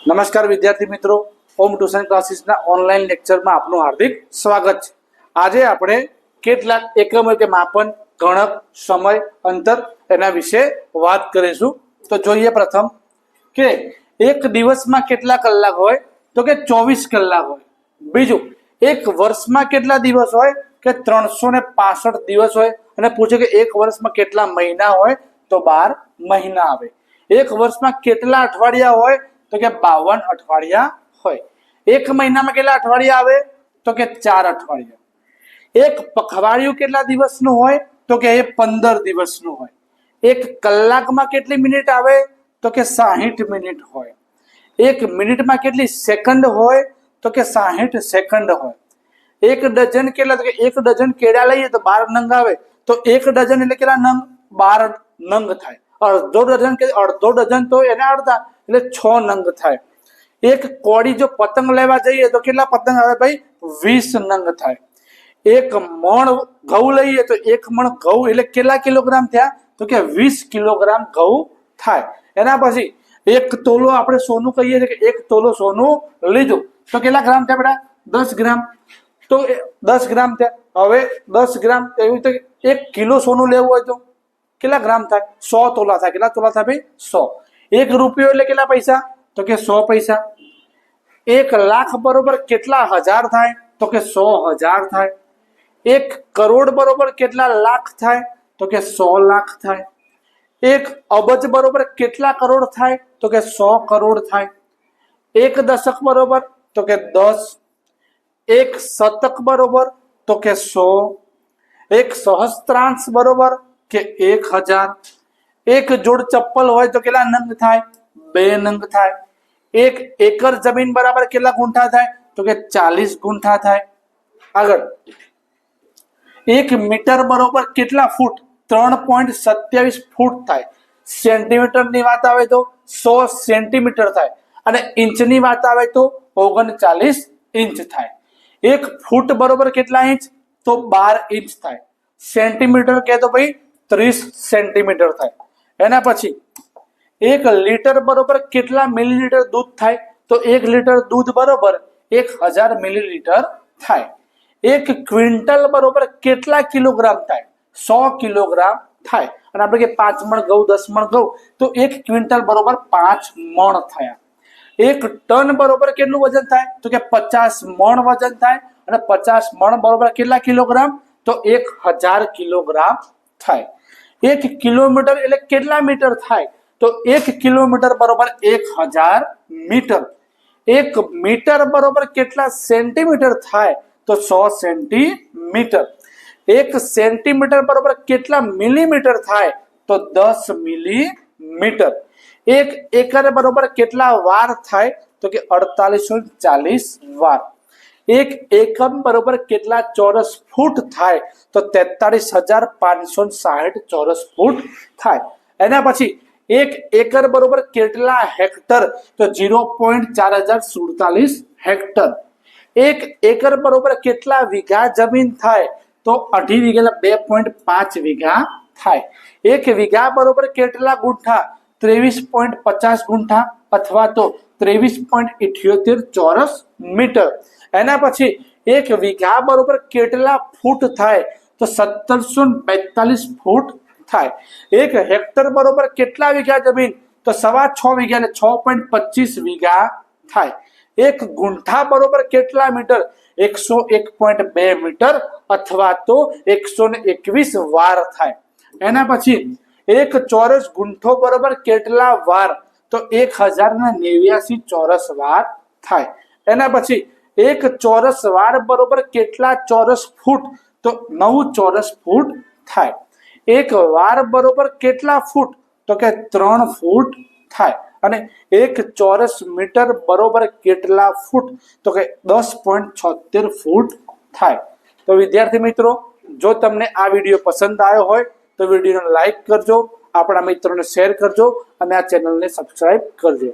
નમસ્કાર વિદ્યાર્થી મિત્રો, હોમ ટ્યુશન ક્લાસીસના ઓનલાઈન લેક્ચરમાં આપનું હાર્દિક સ્વાગત છે। આજે આપણે કેટલાક એકમો કે માપન, ગણક, સમય, અંતર એના વિશે વાત કરીશું। તો જોઈએ પ્રથમ કે એક દિવસમાં કેટલા કલાક હોય, તો કે 24 કલાક હોય। બીજું, એક વર્ષમાં કેટલા દિવસ હોય, કે 365 દિવસ હોય। અને પૂછે કે એક વર્ષમાં કેટલા મહિના હોય, તો 12 મહિના આવે। એક વર્ષમાં કેટલા અઠવાડિયા હોય, તો કે 52 અઠવાડિયા હોય। એક મહિનામાં કેટલા અઠવાડિયા આવે, તો કે 4 અઠવાડિયા। એક પખવાડિયું કેટલા દિવસનું હોય, તો કે એ 15 દિવસનું હોય। એક કલાકમાં કેટલી મિનિટ આવે, તો કે 60 મિનિટ હોય। એક મિનિટમાં કેટલી સેકન્ડ હોય, તો કે 60 સેકન્ડ હોય। એક ડઝન કેટલા, તો કે એક ડઝન કેળા લઈએ તો 12 નંગ આવે, તો એક ડઝન એટલે કેટલા નંગ, 12 નંગ થાય। અડધો ડઝન કે અડધો ડઝન તો એને અડધા એટલે 6 નંગ થાય। એક કોડી જો પતંગ લેવા જઈએ તો કેટલા પતંગ આવે ભાઈ, 20 નંગ થાય। એક મણ ઘઉં લઈએ તો એક મણ ઘઉં એટલે કેટલા કિલોગ્રામ થયા, તો કે 20 કિલોગ્રામ ઘઉં થાય। એના પછી એક તોલો આપણે સોનું કહીએ છીએ કે એક તોલો સોનું લીધું તો કેટલા ગ્રામ થયા બેટા, 10 ગ્રામ। તો 10 ગ્રામ થયા। હવે 10 ગ્રામ એવી રીતે 1 કિલો સોનું લેવું હોય તો કેટલા ગ્રામ થાય, 100 તોલા થાય। કેટલા તોલા થાય ભાઈ, 100। 1 રૂપિયો એટલે કેટલા પૈસા, તો કે 100 પૈસા। 1 લાખ બરોબર કેટલા હજાર થાય, તો કે 100,000 થાય। 1 કરોડ બરોબર કેટલા લાખ થાય, તો કે 100 લાખ થાય। 1 અબજ બરોબર કેટલા કરોડ થાય, તો કે 100 કરોડ થાય। 1 દશક બરોબર તો કે 10। 1 શતક બરોબર તો કે 100। 1 સહસ્ત્રાંશ બરોબર કે 1000। 1 જોડ ચપ્પલ હોય તો કેટલા નંગ થાય, 2 નંગ થાય। 1 એકર જમીન બરાબર કેટલા ગુંઠા થાય, તો કે 40 ગુંઠા થાય। આગળ 1 મીટર બરોબર કેટલા ફૂટ, 3.27 ફૂટ થાય। સેન્ટીમીટરની વાત આવે તો 100 સેન્ટીમીટર થાય। અને ઇંચની વાત આવે તો 39 ઇંચ થાય। 1 ફૂટ બરોબર કેટલા ઇંચ, તો 12 ઇંચ થાય। સેન્ટીમીટર કહે તો ભાઈ 30 સેન્ટીમીટર થાય। એના પછી 1 લીટર બરોબર કેટલા મિલીલીટર દૂધ થાય, તો 1 લીટર દૂધ બરોબર 1000 મિલીલીટર થાય। 1 ક્વિન્ટલ બરોબર કેટલા કિલોગ્રામ થાય, 100 કિલોગ્રામ થાય। અને આપણે કે 5 મણ ઘઉં 10 મણ ઘઉં તો 1 ક્વિન્ટલ બરોબર 5 મણ થયા। 1 ટન બરોબર કેટલું વજન થાય, તો કે 50 મણ વજન થાય। અને 50 મણ બરોબર કેટલા કિલોગ્રામ, તો 1000 કિલોગ્રામ થાય। 1 કિલોમીટર એટલે કેટલા મીટર થાય, તો 1 કિલોમીટર બરોબર 1000 મીટર। 1 મીટર બરોબર કેટલા સેન્ટીમીટર થાય, તો 100 સેન્ટીમીટર। 1 સેન્ટીમીટર બરોબર કેટલા મિલીમીટર થાય, તો 10 મિલીમીટર। 1 એકર બરોબર કેટલા વાર થાય, તો કે 4840 વાર। 1 એકમ બરોબર કેટલા ચોરસ ફૂટ થાય, તો 43,560 ચોરસ ફૂટ થાય। એના પછી 1 એકર બરોબર કેટલા હેક્ટર, તો 0.4047 હેક્ટર। 1 એકર બરોબર કેટલા વીઘા જમીન થાય, તો 2.5 વીઘા એટલે 2.5 વીઘા થાય। 1 વીઘા બરોબર કેટલા ગુંઠા, 23.50 ગુંઠા અથવા તો 23.78 ચોરસ મીટર। એના પછી 1 વીઘા બરોબર કેટલા ફૂટ થાય, તો 1742 ફૂટ થાય। 1 હેક્ટર બરોબર કેટલા વીઘા જમીન, તો 6.25 વીઘા એટલે 6.25 વીઘા થાય। 1 ગુંઠા બરોબર કેટલા મીટર, 101.2 મીટર અથવા તો 121 વાર થાય। એના પછી 1 ચોરસ ગુંઠો બરોબર કેટલા વાર, તો 1089 ચોરસ વાર થાય। એના પછી 1 ચોરસ વાર બરોબર કેટલા ચોરસ ફૂટ, તો 9 ચોરસ ફૂટ થાય। 1 વાર બરોબર કેટલા ફૂટ, તો કે 3 ફૂટ થાય। અને 1 ચોરસ મીટર બરોબર કેટલા ફૂટ, તો કે 10.76 ફૂટ થાય। તો વિદ્યાર્થી મિત્રો, જો તમને આ વિડીયો પસંદ આવ્યો હોય તો વિડીયોને લાઈક કરજો, આપણા મિત્રોને શેર કરજો અને આ ચેનલને સબસ્ક્રાઇબ કરજો।